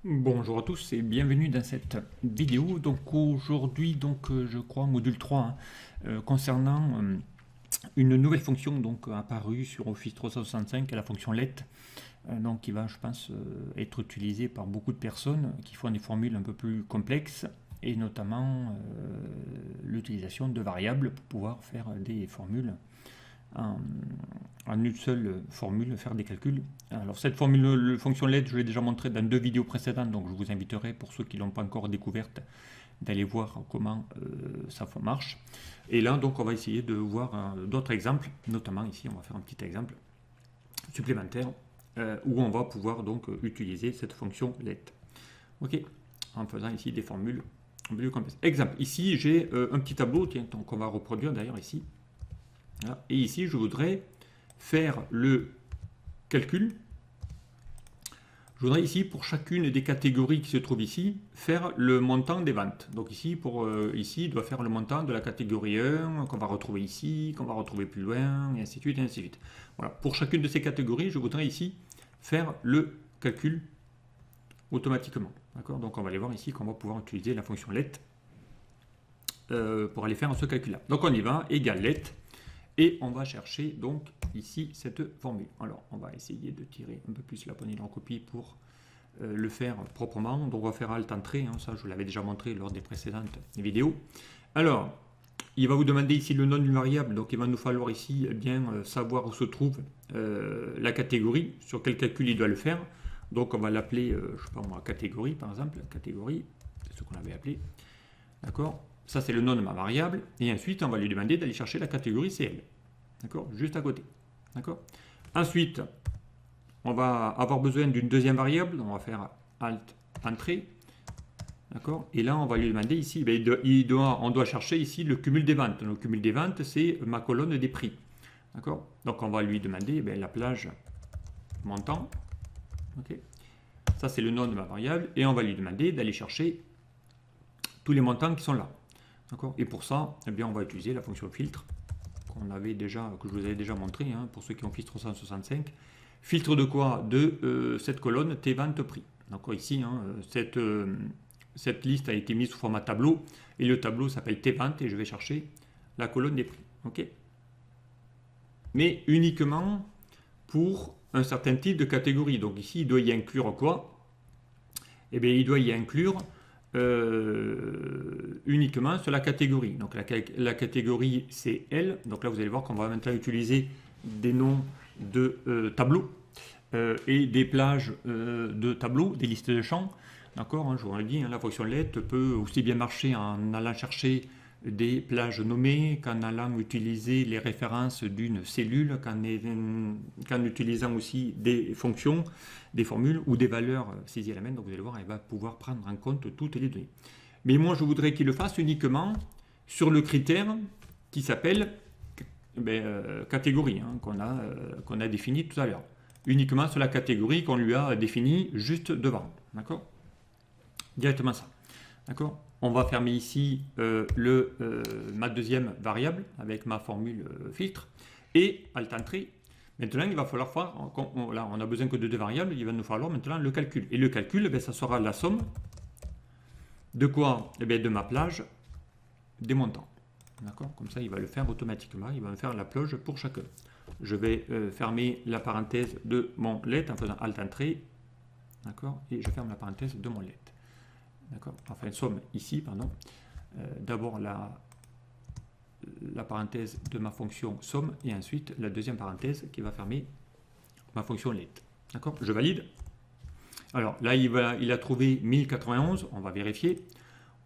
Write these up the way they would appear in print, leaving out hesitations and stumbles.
Bonjour à tous et bienvenue dans cette vidéo. Donc aujourd'hui, je crois module 3 concernant une nouvelle fonction apparue sur Office 365, la fonction let, qui va, je pense, être utilisée par beaucoup de personnes qui font des formules un peu plus complexes et notamment l'utilisation de variables pour pouvoir faire des formules en une seule formule, faire des calculs. Alors cette formule, fonction let, je l'ai déjà montré dans 2 vidéos précédentes, donc je vous inviterai, pour ceux qui ne l'ont pas encore découverte, d'aller voir comment ça marche. Et là, donc, on va essayer de voir d'autres exemples, notamment ici, on va faire un petit exemple supplémentaire où on va pouvoir donc utiliser cette fonction let. Ok, en faisant ici des formules plus complexes. Exemple, ici j'ai un petit tableau, tiens, qu'on va reproduire d'ailleurs ici. Voilà. Et ici, je voudrais faire le calcul. Je voudrais ici, pour chacune des catégories qui se trouvent ici, faire le montant des ventes. Donc ici, ici, il doit faire le montant de la catégorie 1, qu'on va retrouver ici, qu'on va retrouver plus loin, et ainsi de suite, et ainsi de suite. Voilà. Pour chacune de ces catégories, je voudrais ici faire le calcul automatiquement. D'accord. Donc on va aller voir ici qu'on va pouvoir utiliser la fonction let pour aller faire ce calcul-là. Donc on y va, égal let. Et on va chercher donc ici cette formule. Alors on va essayer de tirer un peu plus la poignée de recopie pour le faire proprement. Donc on va faire Alt Entrée, ça je vous l'avais déjà montré lors des précédentes vidéos. Alors il va vous demander ici le nom d'une variable, donc il va nous falloir ici savoir où se trouve la catégorie, sur quel calcul il doit le faire. Donc on va l'appeler, je sais pas moi, catégorie par exemple, catégorie, c'est ce qu'on avait appelé, d'accord. Ça, c'est le nom de ma variable. Et ensuite, on va lui demander d'aller chercher la catégorie CL. D'accord. Juste à côté. D'accord. Ensuite, on va avoir besoin d'une deuxième variable. On va faire Alt Entrée. D'accord. Et là, on va lui demander ici, on doit chercher ici le cumul des ventes. Le cumul des ventes, c'est ma colonne des prix. D'accord. Donc, on va lui demander la plage montant. Ok. Ça, c'est le nom de ma variable. Et on va lui demander d'aller chercher tous les montants qui sont là. Et pour ça, on va utiliser la fonction filtre que je vous avais déjà montré pour ceux qui ont Office 365. Filtre de quoi? De cette colonne T ventes prix. Donc ici, cette liste a été mise sous format tableau et le tableau s'appelle T ventes et je vais chercher la colonne des prix. Ok. Mais uniquement pour un certain type de catégorie. Donc ici, il doit y inclure quoi? Il doit y inclure uniquement sur la catégorie. Donc la catégorie c'est L. Donc là vous allez voir qu'on va maintenant utiliser des noms de tableaux et des plages de tableaux, des listes de champs. D'accord, je vous l'ai dit, la fonction let peut aussi bien marcher en allant chercher des plages nommées, qu'en allant utiliser les références d'une cellule, qu'en utilisant aussi des fonctions, des formules ou des valeurs saisies à la main. Donc vous allez voir, elle va pouvoir prendre en compte toutes les données. Mais moi, je voudrais qu'il le fasse uniquement sur le critère qui s'appelle catégorie, qu'on a défini tout à l'heure. Uniquement sur la catégorie qu'on lui a définie juste devant. D'accord? Directement ça. D'accord? On va fermer ici ma deuxième variable avec ma formule filtre et Alt Entrée. Maintenant, il va falloir faire, là, on a besoin que de 2 variables, il va nous falloir maintenant le calcul. Et le calcul, ça sera la somme de quoi? De ma plage des montants. D'accord? Comme ça, il va le faire automatiquement, il va me faire la plage pour chacun. Je vais fermer la parenthèse de mon let en faisant Alt Entrée. D'accord? Et je ferme la parenthèse de mon let. D'accord. Enfin, somme ici, pardon. D'abord la parenthèse de ma fonction somme et ensuite la deuxième parenthèse qui va fermer ma fonction let. D'accord. Je valide. Alors là, il a trouvé 1091. On va vérifier.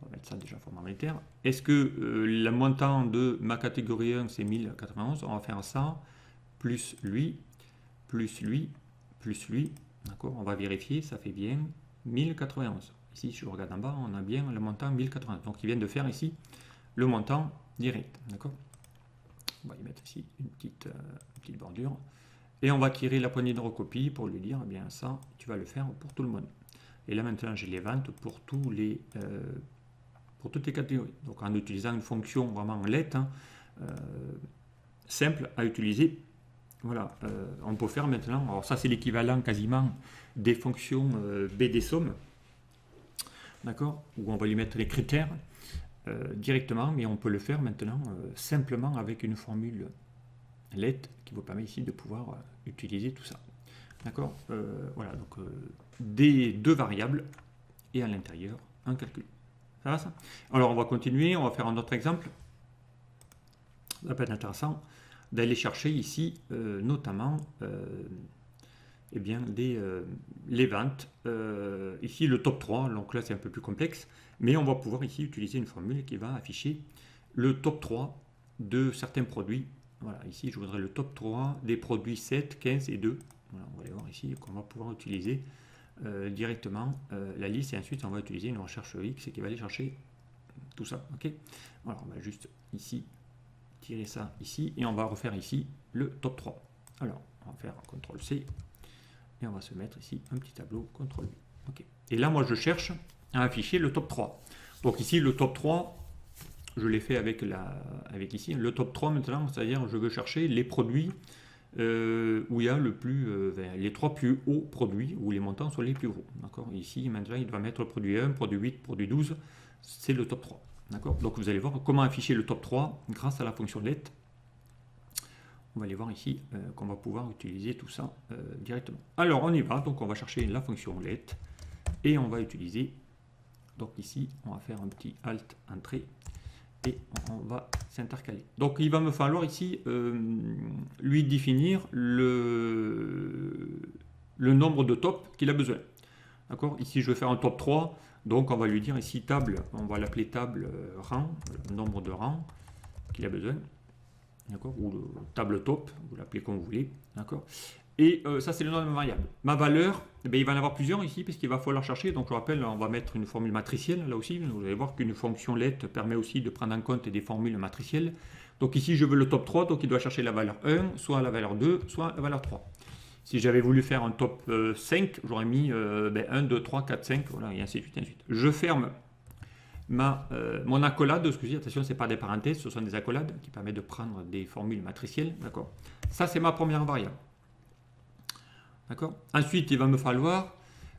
On va mettre ça déjà format monétaire. Est-ce que le montant de ma catégorie 1 c'est 1091? On va faire ça plus lui, plus lui, plus lui. D'accord. On va vérifier. Ça fait bien 1091. Ici, si je regarde en bas, on a bien le montant 1080. Donc, il vient de faire ici le montant direct. D'accord. On va y mettre ici une petite bordure. Et on va tirer la poignée de recopie pour lui dire, ça, tu vas le faire pour tout le monde. Et là, maintenant, j'ai les ventes pour toutes les catégories. Donc, en utilisant une fonction vraiment let, simple à utiliser. Voilà, on peut faire maintenant, alors ça c'est l'équivalent quasiment des fonctions BD somme. d'accord, où on va lui mettre les critères directement, mais on peut le faire maintenant simplement avec une formule let qui vous permet ici de pouvoir utiliser tout ça. D'accord, voilà, donc des deux variables et à l'intérieur un calcul. Ça va ça? Alors on va continuer, on va faire un autre exemple. Ça peut être intéressant d'aller chercher ici notamment eh bien, les ventes. Ici le top 3, donc là c'est un peu plus complexe, mais on va pouvoir ici utiliser une formule qui va afficher le top 3 de certains produits. Voilà, ici je voudrais le top 3 des produits 7, 15 et 2. Voilà, on va aller voir ici qu'on va pouvoir utiliser directement la liste et ensuite on va utiliser une recherche X qui va aller chercher tout ça. Ok. Voilà, on va juste ici tirer ça ici et on va refaire ici le top 3. Alors on va faire un CTRL C et on va se mettre ici un petit tableau CTRL V. Ok. Et là moi je cherche à afficher le top 3. Donc ici le top 3, je l'ai fait avec ici le top 3 maintenant, c'est-à-dire je veux chercher les produits où il y a les 3 plus hauts produits, où les montants sont les plus gros. D'accord. Ici, maintenant, il doit mettre produit 1, produit 8, produit 12, c'est le top 3. D'accord. Donc, vous allez voir comment afficher le top 3 grâce à la fonction let. On va aller voir ici qu'on va pouvoir utiliser tout ça directement. Alors, on y va. Donc, on va chercher la fonction let et on va utiliser, donc ici, on va faire un petit Alt Entrée. Et on va s'intercaler. Donc il va me falloir ici lui définir le nombre de tops qu'il a besoin. D'accord. Ici je vais faire un top 3, donc on va lui dire ici table, on va l'appeler table rang, le nombre de rangs qu'il a besoin. D'accord. Ou le table top, vous l'appelez comme vous voulez. D'accord. Et ça c'est le nom de ma variable. Ma valeur, eh bien, il va en avoir plusieurs ici puisqu'il va falloir chercher. Donc je rappelle, on va mettre une formule matricielle là aussi. Vous allez voir qu'une fonction let permet aussi de prendre en compte des formules matricielles. Donc ici je veux le top 3, donc il doit chercher la valeur 1, soit la valeur 2, soit la valeur 3. Si j'avais voulu faire un top 5, j'aurais mis 1, 2, 3, 4, 5, voilà, et ainsi de suite, ainsi de suite. Je ferme mon accolade, excusez, attention, ce n'est pas des parenthèses, ce sont des accolades qui permettent de prendre des formules matricielles. D'accord. Ça c'est ma première variable. D'accord. Ensuite, il va me falloir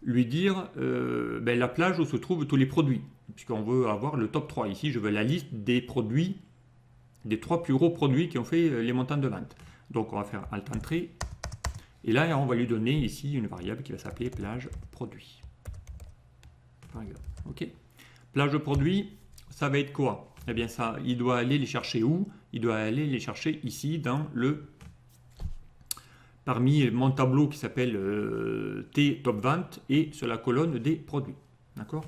lui dire la plage où se trouvent tous les produits, puisqu'on veut avoir le top 3. Ici, je veux la liste des produits, des 3 plus gros produits qui ont fait les montants de vente. Donc, on va faire Alt Entrée. Et là, on va lui donner ici une variable qui va s'appeler plage produit. Par exemple. OK. Plage produit, ça va être quoi? Eh bien, ça, il doit aller les chercher où? Il doit aller les chercher ici dans parmi mon tableau qui s'appelle T top vente et sur la colonne des produits. D'accord.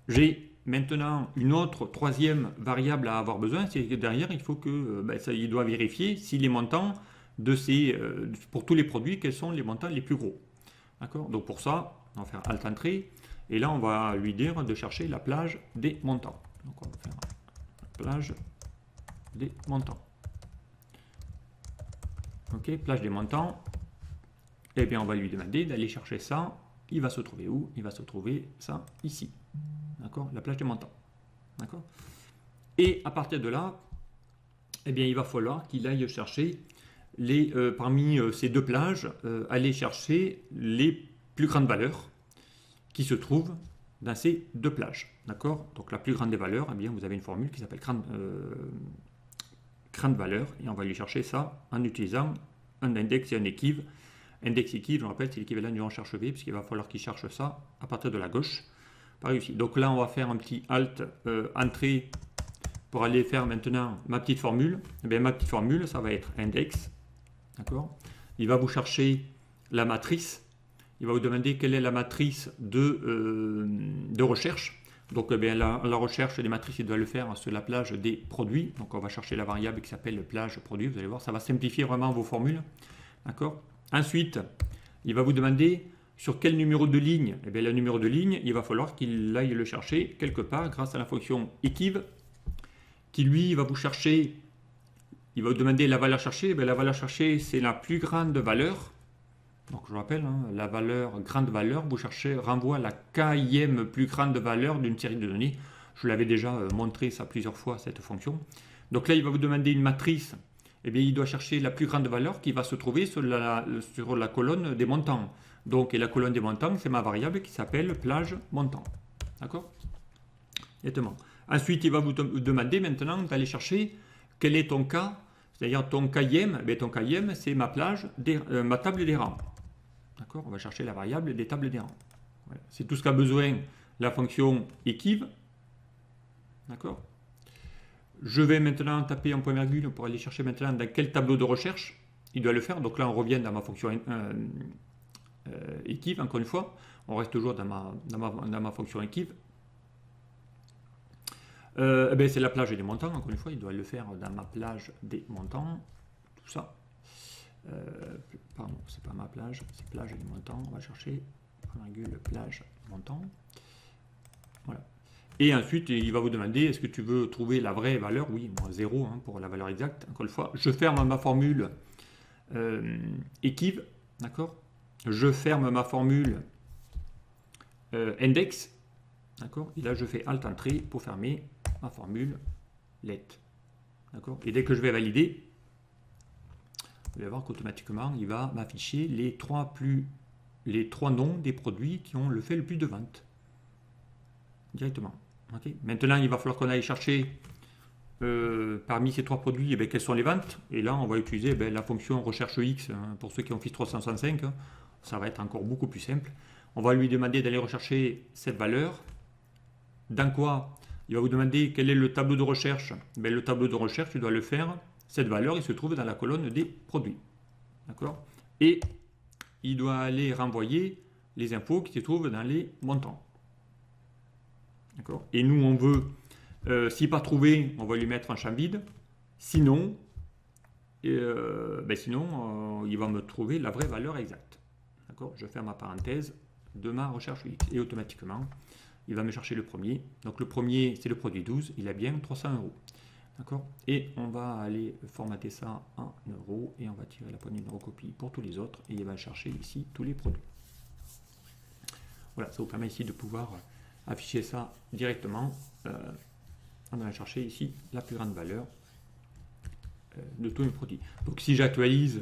J'ai maintenant une autre troisième variable à avoir besoin, c'est que derrière il faut que il doit vérifier si les montants de pour tous les produits, quels sont les montants les plus gros. D'accord. Donc pour ça, on va faire Alt Entrée et là on va lui dire de chercher la plage des montants. Donc on va faire la plage des montants. Ok, plage des montants. Eh bien, on va lui demander d'aller chercher ça. Il va se trouver où? Il va se trouver ça ici. D'accord, la plage des montants. D'accord. Et à partir de là, eh bien, il va falloir qu'il aille chercher parmi ces deux plages, aller chercher les plus grandes valeurs qui se trouvent dans ces deux plages. D'accord. Donc la plus grande des valeurs, eh bien, vous avez une formule qui s'appelle grande valeur et on va aller chercher ça en utilisant un index et un équive. Index équive, je rappelle, c'est l'équivalent du recherche V puisqu'il va falloir qu'il cherche ça à partir de la gauche. Pareil ici. Donc là, on va faire un petit Alt Entrée pour aller faire maintenant ma petite formule. Eh bien, ma petite formule, ça va être index. D'accord. Il va vous chercher la matrice. Il va vous demander quelle est la matrice de recherche. Donc eh bien, la recherche des matrices, il doit le faire sur la plage des produits. Donc on va chercher la variable qui s'appelle plage produit. Vous allez voir, ça va simplifier vraiment vos formules. D'accord. Ensuite, il va vous demander sur quel numéro de ligne. Eh bien, le numéro de ligne, il va falloir qu'il aille le chercher quelque part grâce à la fonction équive qui lui va vous chercher, il va vous demander la valeur cherchée. Eh bien, la valeur cherchée, c'est la plus grande valeur. Donc je rappelle, la valeur, grande valeur, vous cherchez, renvoie à la kème plus grande valeur d'une série de données. Je l'avais déjà montré ça plusieurs fois, cette fonction. Donc là, il va vous demander une matrice. Eh bien, il doit chercher la plus grande valeur qui va se trouver sur la colonne des montants. Donc, et la colonne des montants, c'est ma variable qui s'appelle plage montant. D'accord? Exactement. Ensuite, il va vous demander maintenant d'aller chercher quel est ton cas, c'est-à-dire ton KIM. Ton KIM, c'est ma ma table des rangs. D'accord? On va chercher la variable des tables des rangs. Voilà. C'est tout ce qu'a besoin la fonction equiv. D'accord? Je vais maintenant taper un point virgule pour aller chercher maintenant dans quel tableau de recherche il doit le faire. Donc là, on revient dans ma fonction equiv, encore une fois. On reste toujours dans ma fonction equiv. C'est la plage des montants, encore une fois, il doit le faire dans ma plage des montants, tout ça. Pardon, c'est pas ma plage, c'est plage des montants, on va chercher, virgule, plage montants. Voilà. Et ensuite, il va vous demander, est-ce que tu veux trouver la vraie valeur? Oui, moi 0 hein, pour la valeur exacte, encore une fois. Je ferme ma formule equiv, d'accord? Je ferme ma formule index, d'accord? Et là, je fais Alt Entrée pour fermer ma formule let. D'accord? Et dès que je vais valider, vous allez voir qu'automatiquement, il va m'afficher les trois noms des produits qui ont fait le plus de ventes. Directement. Okay. Maintenant, il va falloir qu'on aille chercher parmi ces trois produits quelles sont les ventes. Et là, on va utiliser la fonction recherche X hein, pour ceux qui ont Office 365. Hein. Ça va être encore beaucoup plus simple. On va lui demander d'aller rechercher cette valeur. Dans quoi? Il va vous demander quel est le tableau de recherche. Le tableau de recherche, tu dois le faire. Cette valeur, il se trouve dans la colonne des produits. D'accord? Et il doit aller renvoyer les infos qui se trouvent dans les montants. D'accord? Et nous, on veut, si pas trouvé, on va lui mettre un champ vide. Sinon, il va me trouver la vraie valeur exacte. D'accord? Je ferme ma parenthèse de ma recherche X. Et automatiquement, il va me chercher le premier. Donc le premier, c'est le produit 12. Il a bien 300 €. D'accord? Et on va aller formater ça en euros. Et on va tirer la poignée de recopie pour tous les autres. Et il va chercher ici tous les produits. Voilà, ça vous permet ici de pouvoir afficher ça directement. On va chercher ici la plus grande valeur de tous mes produits. Donc si j'actualise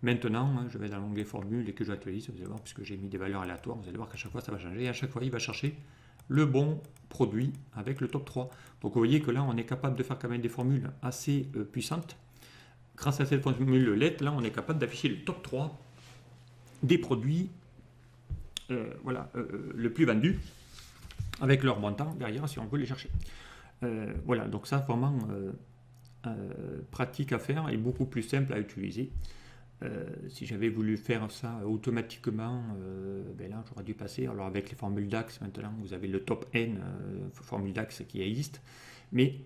maintenant, hein, je vais dans l'onglet formule et que j'actualise, vous allez voir, puisque j'ai mis des valeurs aléatoires, vous allez voir qu'à chaque fois ça va changer. Et à chaque fois, il va chercher le bon produit avec le top 3. Donc vous voyez que là, on est capable de faire quand même des formules assez puissantes. Grâce à cette formule let, là, on est capable d'afficher le top 3 des produits le plus vendu avec leur montant derrière si on veut les chercher. Voilà, donc ça vraiment pratique à faire et beaucoup plus simple à utiliser. Si j'avais voulu faire ça automatiquement, là j'aurais dû passer. Alors avec les formules DAX, maintenant vous avez le top N formule DAX qui existe, mais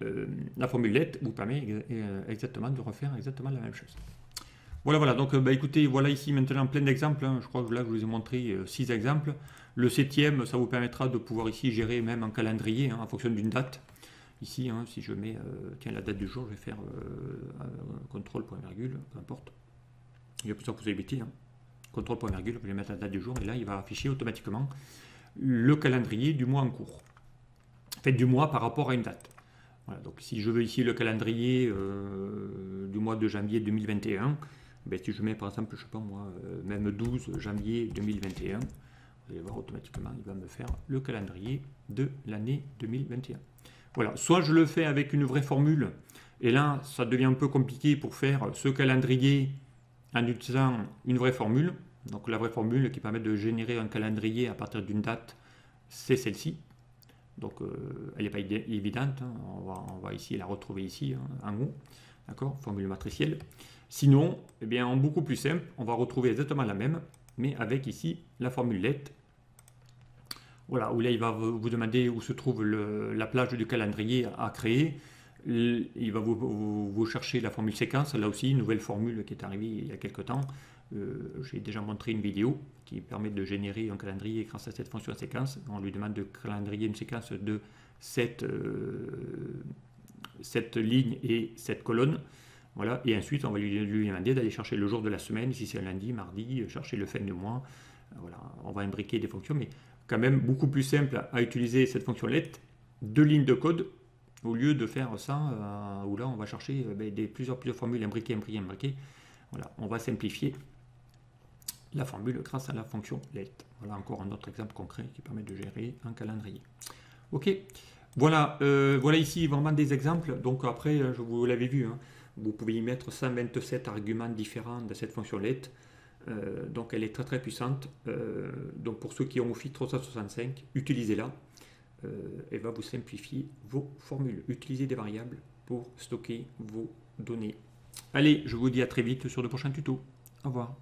la formule let vous permet exactement de refaire exactement la même chose. Voilà, donc écoutez, voilà ici maintenant plein d'exemples. Hein. Je crois que là je vous ai montré 6 exemples. Le 7e, ça vous permettra de pouvoir ici gérer même un calendrier hein, en fonction d'une date. Ici, hein, si je mets la date du jour, je vais faire contrôle point virgule, peu importe. Il y a plusieurs possibilités. Hein. Contrôle point virgule, je vais mettre la date du jour et là il va afficher automatiquement le calendrier du mois en cours. Fait du mois par rapport à une date. Voilà, donc si je veux ici le calendrier du mois de janvier 2021, si je mets par exemple, je sais pas moi, même 12 janvier 2021, vous allez voir automatiquement, il va me faire le calendrier de l'année 2021. Voilà, soit je le fais avec une vraie formule, et là ça devient un peu compliqué pour faire ce calendrier en utilisant une vraie formule. Donc la vraie formule qui permet de générer un calendrier à partir d'une date, c'est celle-ci. Donc elle n'est pas évidente, hein. On va ici la retrouver ici hein, en haut, d'accord, formule matricielle. Sinon, en beaucoup plus simple, on va retrouver exactement la même, mais avec ici la formule let. Voilà, où là il va vous demander où se trouve la plage du calendrier à créer. Il va vous chercher la formule séquence, là aussi une nouvelle formule qui est arrivée il y a quelques temps. J'ai déjà montré une vidéo qui permet de générer un calendrier grâce à cette fonction séquence. On lui demande de calendrier une séquence de 7 lignes et 7 colonnes. Voilà. Et ensuite, on va lui demander d'aller chercher le jour de la semaine, si c'est un lundi, mardi, chercher le fin de mois. Voilà. On va imbriquer des fonctions, mais quand même beaucoup plus simple à utiliser cette fonction let, 2 lignes de code, au lieu de faire ça, où là on va chercher plusieurs formules imbriquées. Voilà, on va simplifier la formule grâce à la fonction let. Voilà encore un autre exemple concret qui permet de gérer un calendrier. Ok, voilà, voilà ici vraiment des exemples. Donc après, je vous l'avez vu, hein, vous pouvez y mettre 127 arguments différents de cette fonction let. Donc elle est très très puissante. Donc pour ceux qui ont Office 365, utilisez-la. Elle va vous simplifier vos formules. Utilisez des variables pour stocker vos données. Allez, je vous dis à très vite sur de prochains tutos. Au revoir.